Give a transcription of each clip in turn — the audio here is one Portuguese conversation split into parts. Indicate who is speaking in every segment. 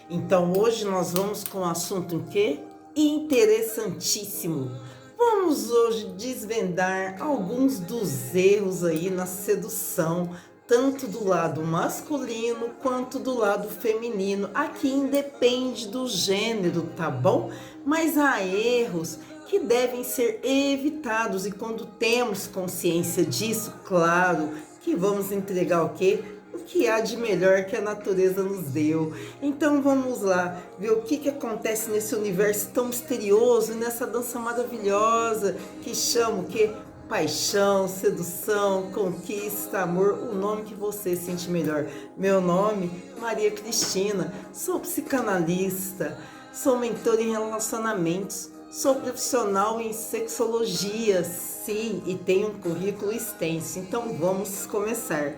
Speaker 1: Então hoje nós vamos com um assunto em quê? Interessantíssimo. Vamos hoje desvendar alguns dos erros aí na sedução, tanto do lado masculino quanto do lado feminino. Aqui independe do gênero, tá bom? Mas há erros que devem ser evitados e quando temos consciência disso, claro que vamos entregar o quê? O que há de melhor que a natureza nos deu. Então vamos lá ver o que acontece nesse universo tão misterioso, nessa dança maravilhosa que chama o quê? Paixão, sedução, conquista, amor, o nome que você sente melhor. Meu nome, Maria Cristina, sou psicanalista, sou mentora em relacionamentos, sou profissional em sexologia, sim, e tenho um currículo extenso. Então vamos começar.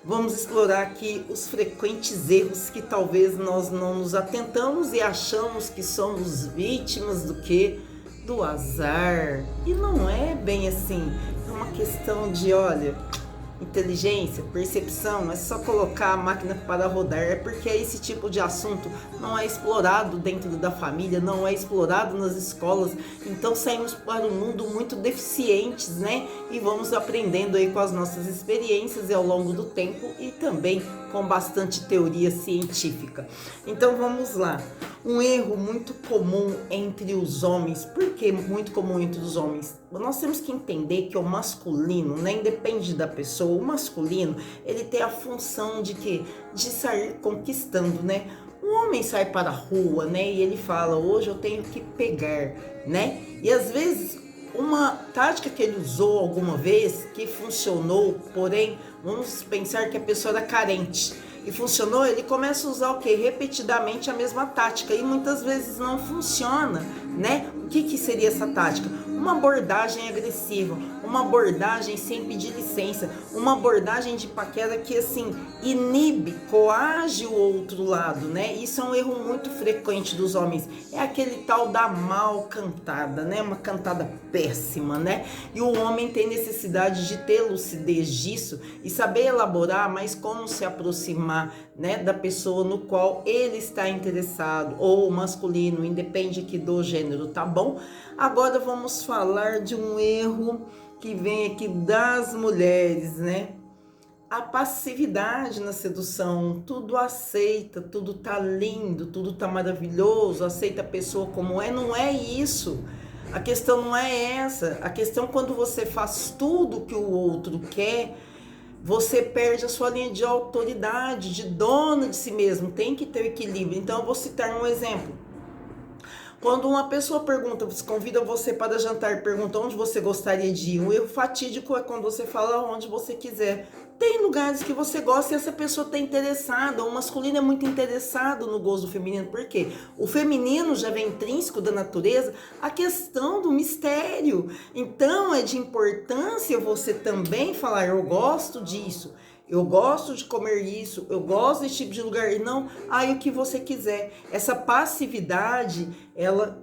Speaker 1: Vamos explorar aqui os frequentes erros que talvez nós não nos atentamos e achamos que somos vítimas do quê? Do azar. E não é bem assim. É uma questão de, olha, inteligência, percepção, é só colocar a máquina para rodar. É porque esse tipo de assunto não é explorado dentro da família, não é explorado nas escolas. Então saímos para o mundo muito deficientes, né? E vamos aprendendo aí com as nossas experiências e ao longo do tempo e também com bastante teoria científica. Então vamos lá. Um erro muito comum entre os homens. Por que muito comum entre os homens? Nós temos que entender que o masculino, né, independe da pessoa, o masculino, ele tem a função de quê? De sair conquistando, né? O homem sai para a rua, né, e ele fala, hoje eu tenho que pegar, né? E às vezes uma tática que ele usou alguma vez, que funcionou, porém, vamos pensar que a pessoa era carente e funcionou, ele começa a usar o que? Repetidamente a mesma tática e muitas vezes não funciona, né? O que seria essa tática? Uma abordagem agressiva, uma abordagem sem pedir licença, uma abordagem de paquera que assim inibe, coage o outro lado, né? Isso é um erro muito frequente dos homens. É aquele tal da mal cantada, né? Uma cantada péssima, né? E o homem tem necessidade de ter lucidez disso e saber elaborar, mas como se aproximar, né, da pessoa no qual ele está interessado, ou masculino, independe aqui do gênero, tá bom? Agora vamos falar de um erro que vem aqui das mulheres, né? A passividade na sedução, tudo aceita, tudo tá lindo, tudo tá maravilhoso, aceita a pessoa como é, não é isso. A questão não é essa, a questão é quando você faz tudo que o outro quer, você perde a sua linha de autoridade, de dono de si mesmo, tem que ter equilíbrio. Então eu vou citar um exemplo. Quando uma pessoa pergunta, convida você para jantar, pergunta onde você gostaria de ir, um erro fatídico é quando você fala onde você quiser. Tem lugares que você gosta e essa pessoa está interessada, o masculino é muito interessado no gozo feminino, por quê? O feminino já vem intrínseco da natureza a questão do mistério. Então é de importância você também falar, eu gosto disso. Eu gosto de comer isso, eu gosto desse tipo de lugar, e não, o que você quiser. Essa passividade, ela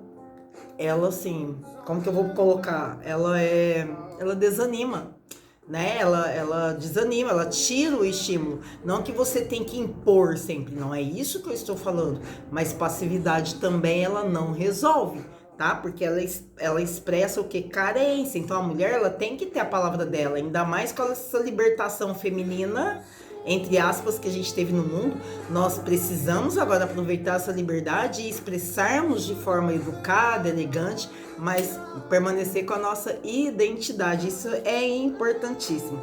Speaker 1: assim, como que eu vou colocar? Ela desanima, né? Ela desanima, ela tira o estímulo. Não que você tem que impor sempre, não é isso que eu estou falando. Mas passividade também ela não resolve, tá? Porque ela expressa o que? Carência. Então a mulher ela tem que ter a palavra dela, ainda mais com essa libertação feminina, entre aspas, que a gente teve no mundo. Nós precisamos agora aproveitar essa liberdade e expressarmos de forma educada, elegante, mas permanecer com a nossa identidade. Isso é importantíssimo.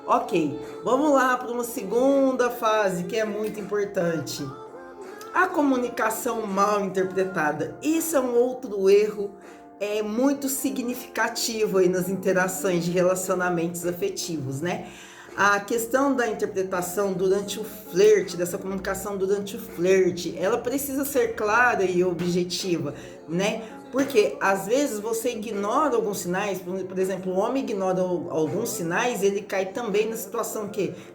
Speaker 1: Ok, vamos lá para uma segunda fase que é muito importante. A comunicação mal interpretada. Isso é um outro erro muito significativo aí nas interações de relacionamentos afetivos, né? A questão da interpretação durante o flerte, dessa comunicação durante o flerte, ela precisa ser clara e objetiva, né? Porque às vezes você ignora alguns sinais, por exemplo, o homem ignora alguns sinais, ele cai também na situação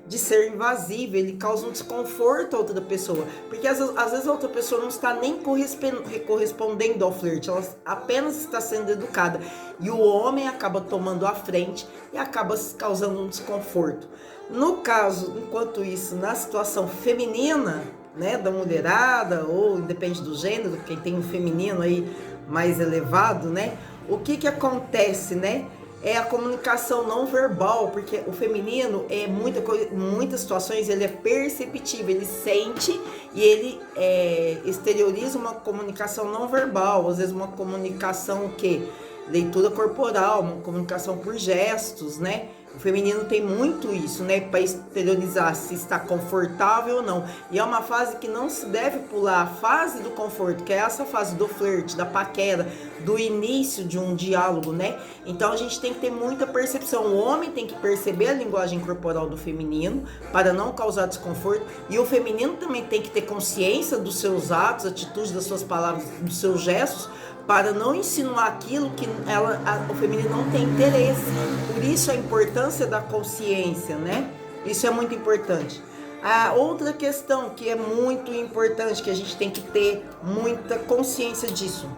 Speaker 1: de ser invasivo, ele causa um desconforto à outra pessoa, porque às vezes a outra pessoa não está nem correspondendo ao flerte, ela apenas está sendo educada, e o homem acaba tomando a frente e acaba causando um desconforto. No caso, enquanto isso, na situação feminina, né, da mulherada, ou independe do gênero, quem tem um feminino aí mais elevado, né? O que que acontece, né? É a comunicação não verbal, porque o feminino é muita coisa, muitas situações ele é perceptível, ele sente e ele exterioriza uma comunicação não verbal, às vezes uma comunicação o quê? Leitura corporal, uma comunicação por gestos, né? O feminino tem muito isso, né? Para exteriorizar se está confortável ou não. E é uma fase que não se deve pular, a fase do conforto, que é essa fase do flerte, da paquera, do início de um diálogo, né? Então a gente tem que ter muita percepção. O homem tem que perceber a linguagem corporal do feminino para não causar desconforto. E o feminino também tem que ter consciência dos seus atos, atitudes, das suas palavras, dos seus gestos, para não insinuar aquilo que o feminino não tem interesse. Por isso a importância da consciência, né? Isso é muito importante. A outra questão que é muito importante, que a gente tem que ter muita consciência disso,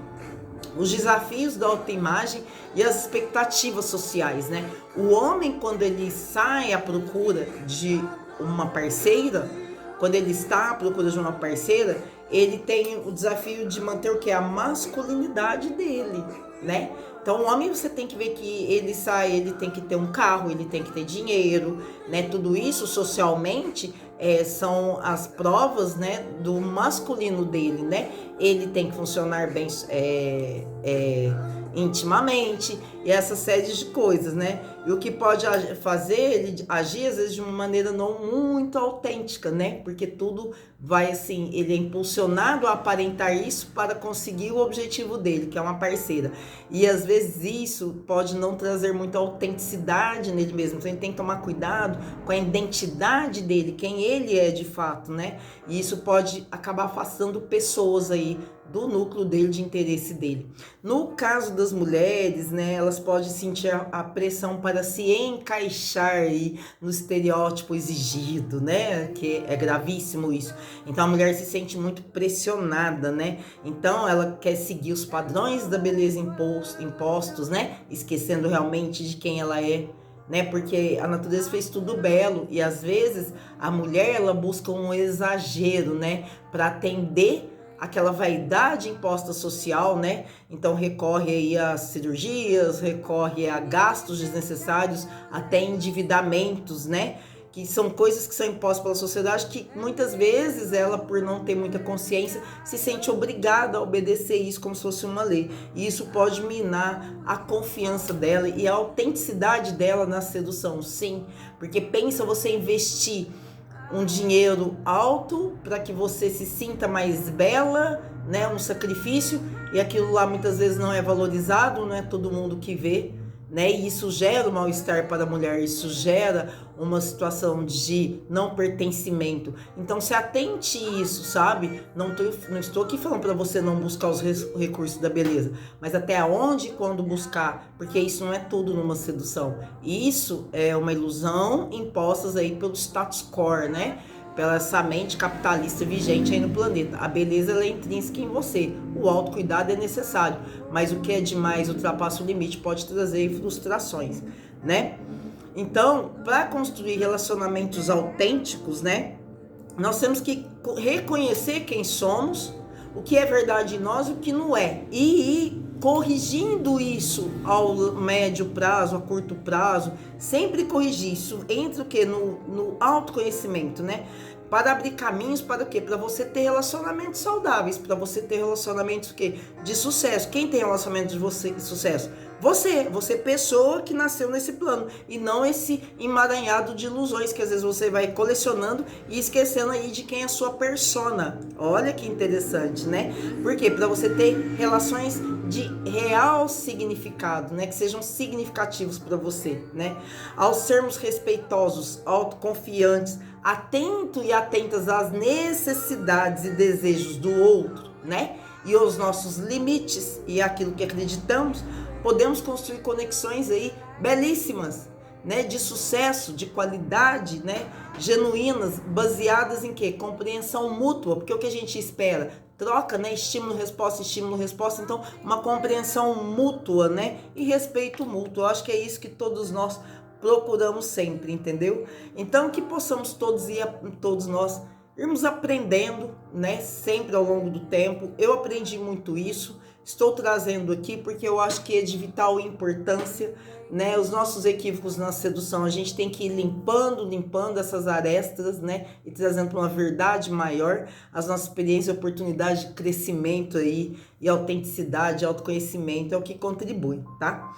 Speaker 1: os desafios da autoimagem e as expectativas sociais, né? O homem, quando ele sai à procura de uma parceira, quando ele está à procura de uma parceira, ele tem o desafio de manter o que? A masculinidade dele, né? Então o homem você tem que ver que ele sai, ele tem que ter um carro, ele tem que ter dinheiro, né? Tudo isso socialmente são as provas, né, do masculino dele, né? Ele tem que funcionar bem intimamente e essa série de coisas, né? E o que pode fazer ele agir às vezes de uma maneira não muito autêntica, né? Porque tudo vai assim, ele é impulsionado a aparentar isso para conseguir o objetivo dele, que é uma parceira. E às vezes isso pode não trazer muita autenticidade nele mesmo. Então ele tem que tomar cuidado com a identidade dele, quem ele é de fato, né? E isso pode acabar afastando pessoas aí do núcleo dele, de interesse dele. No caso das mulheres, né, elas podem sentir a pressão para se encaixar aí no estereótipo exigido, né, que é gravíssimo isso. Então a mulher se sente muito pressionada, né, então ela quer seguir os padrões da beleza impostos, né, esquecendo realmente de quem ela é, né, porque a natureza fez tudo belo e às vezes a mulher ela busca um exagero, né, para atender aquela vaidade imposta social, né? Então recorre aí a cirurgias, recorre a gastos desnecessários, até endividamentos, né? Que são coisas que são impostas pela sociedade que muitas vezes ela, por não ter muita consciência, se sente obrigada a obedecer isso como se fosse uma lei. E isso pode minar a confiança dela e a autenticidade dela na sedução, sim. Porque pensa você investir um dinheiro alto para que você se sinta mais bela, né? Um sacrifício, e aquilo lá muitas vezes não é valorizado, não é todo mundo que vê, né? E isso gera um mal-estar para a mulher, isso gera uma situação de não pertencimento. Então se atente isso, sabe? Não estou aqui falando para você não buscar os recursos da beleza, mas até onde e quando buscar, porque isso não é tudo numa sedução. Isso é uma ilusão imposta aí pelo status quo, né? Pela essa mente capitalista vigente aí no planeta. A beleza ela é intrínseca em você, o autocuidado é necessário, mas o que é demais, ultrapassa o limite, pode trazer frustrações, né? Então, para construir relacionamentos autênticos, né, nós temos que reconhecer quem somos, o que é verdade em nós e o que não é, e ir corrigindo isso ao médio prazo, a curto prazo, sempre corrigir isso. Entra o que? No autoconhecimento, né? Para abrir caminhos para o quê? Para você ter relacionamentos saudáveis, para você ter relacionamentos o quê? De sucesso. Quem tem relacionamentos de sucesso? Você pessoa que nasceu nesse plano e não esse emaranhado de ilusões que às vezes você vai colecionando e esquecendo aí de quem é a sua persona. Olha que interessante, né? Por quê? Para você ter relações de real significado, né? Que sejam significativos para você, né? Ao sermos respeitosos, autoconfiantes, atento e atentas às necessidades e desejos do outro, né? E aos nossos limites e aquilo que acreditamos, podemos construir conexões aí belíssimas, né, de sucesso, de qualidade, né, genuínas, baseadas em quê? Compreensão mútua, porque o que a gente espera? Troca, né, estímulo, resposta, então uma compreensão mútua, né, e respeito mútuo. Eu acho que é isso que todos nós procuramos sempre, entendeu? Então que possamos todos nós irmos aprendendo, né, sempre ao longo do tempo. Eu aprendi muito isso, estou trazendo aqui porque eu acho que é de vital importância, né, os nossos equívocos na sedução. A gente tem que ir limpando essas arestas, né, e trazendo para uma verdade maior as nossas experiências e oportunidades de crescimento aí, e autenticidade, autoconhecimento é o que contribui, tá?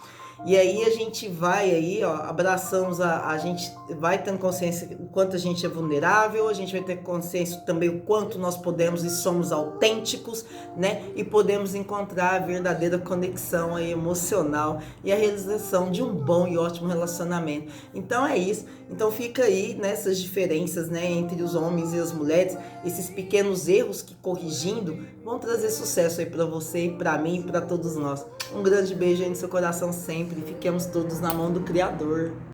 Speaker 1: E aí a gente vai aí, ó, abraçamos a gente vai tendo consciência o quanto a gente é vulnerável, a gente vai ter consciência também o quanto nós podemos e somos autênticos, né? E podemos encontrar a verdadeira conexão aí emocional e a realização de um bom e ótimo relacionamento. Então é isso. Então fica aí nessas diferenças, né, entre os homens e as mulheres, esses pequenos erros que corrigindo vão trazer sucesso aí para você, para mim e para todos nós. Um grande beijo aí no seu coração sempre. Fiquemos todos na mão do Criador.